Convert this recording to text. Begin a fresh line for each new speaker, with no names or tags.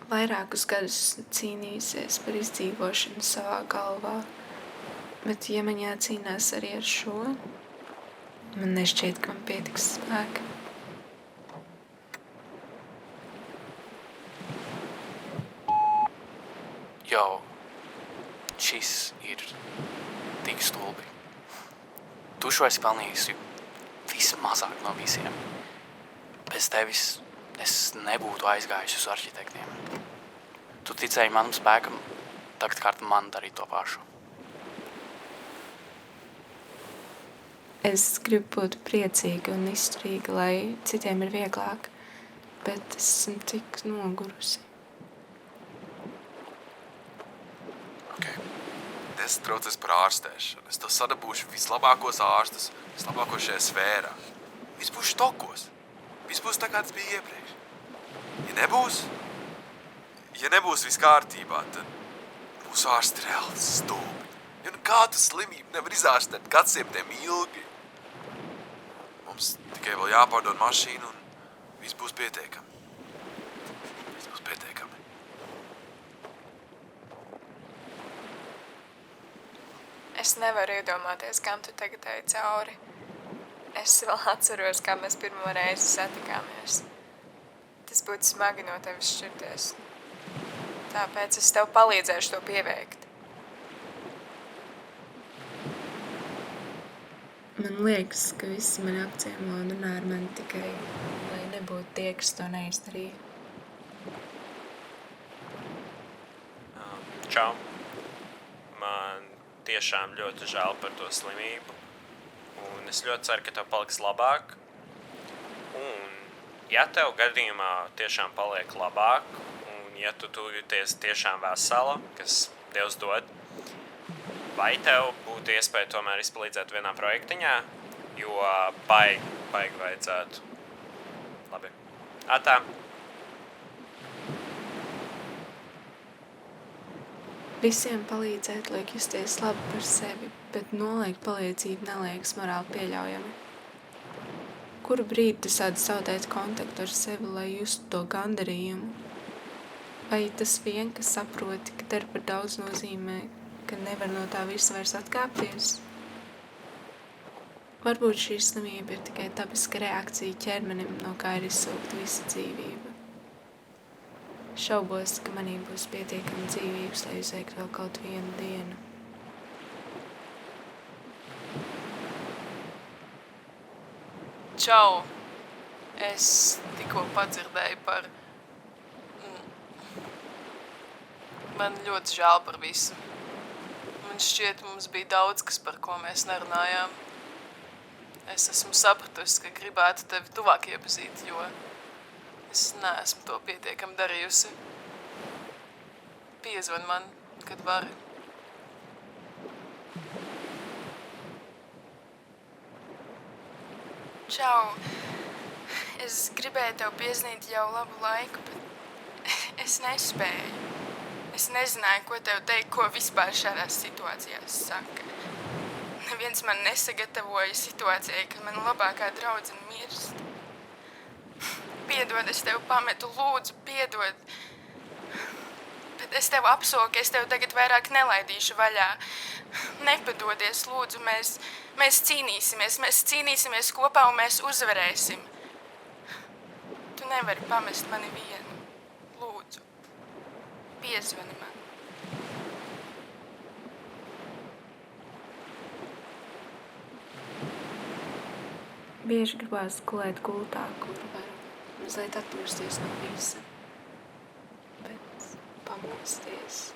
vairākus gadus cīnījusies par izdzīvošanu savā galvā, bet ja man jācīnās arī ar šo, man nešķiet, ka man pietiks spēka.
Jau, šis ir tik stulbi. Tu šo esi pelnījusi vismazāk no visiem. Bez tevis es nebūtu aizgājusi uz arhitektiem. Tu ticēji manam spēkam, tagad kārt man darīt to pašu.
Es gribu būt priecīga un izturīga, lai citiem ir vieglāk, bet es esmu tik nogurusi.
Okay. Es traucies par ārstēšanu. Es tev sadabūšu vislabākos ārstus, vislabākos šajā sfērā. Viss būs štokos. Viss būs tā, kā tas bija iepriekš. Ja nebūs viss kārtībā, tad mūsu ārsti reāli stulbi. Ja nu kādu slimību nevar izārstēt gadsimtiem ilgi. Mums tikai vēl jāpārdod mašīnu un viss būs pietiekami. Viss būs pietiekami.
Es nevaru iedomāties, kam tu tagad ej cauri. Es vēl atceros, kā mēs pirmo reizi satikāmies. Tas būtu smagi no tevis šķirties. Tāpēc es tev palīdzēšu to pieveikt.
Man liekas, ka visi mani apciemo un runā ar mani tikai, lai nebūtu tie, kas to neizdarīja.
Čau. Man tiešām ļoti žēl par to slimību. Un es ļoti ceru, ka tev paliks labāk. Un ja tev gadījumā tiešām paliek labāk, un ja tu jūties tiešām vesela, kas Dievs dod, vai tev būtu iespēja tomēr izpalīdzēt vienā projektiņā, jo baigi vajadzētu. Labi. Atā.
Visiem palīdzēt liek justies labi par sevi, bet noliegt palīdzību neliekas morāli pieļaujami. Kuru brīdi tu sāc zaudēt kontaktu ar sevi, lai justu to gandarījumu? Vai tas vien, ka saproti, ka dar par daudz nozīmē, ka nevar no tā visa vairs atkāpties? Varbūt šī slimība ir tikai dabiska reakcija ķermenim, no kā ir izsūkta visa dzīvība. Šaubos, ka manī būs pietiekami dzīvības, lai izveiktu vēl kaut vienu dienu.
Čau! Es tikko padzirdēju par... Man ļoti žēl par visu. Man šķiet, mums bija daudz, kas par ko mēs nerunājām. Es esmu sapratusi, ka gribētu tevi tuvāk iepazīt, jo es neesmu to pietiekami darījusi. Piezvani man, kad vari.
Čau! Es gribēju tev piezvanīt jau labu laiku, bet es nespēju. Es nezināju, ko tev teikt, ko vispār šādās situācijās saka. Neviens man nesagatavoja situācijai, kad man labākā draudzene mirst. Piedod, es tev pametu, lūdzu, piedod. Bet es tev apsolu, ka es tev tagad vairāk nelaidīšu vaļā. Nepadodies, lūdzu, mēs cīnīsimies kopā un mēs uzvarēsim. Tu nevari pamest mani vienu. Lūdzu, piezvani man.
Bieži gribās gulēt gultā, kur varu mazliet atpūsties no visa, bet pamosties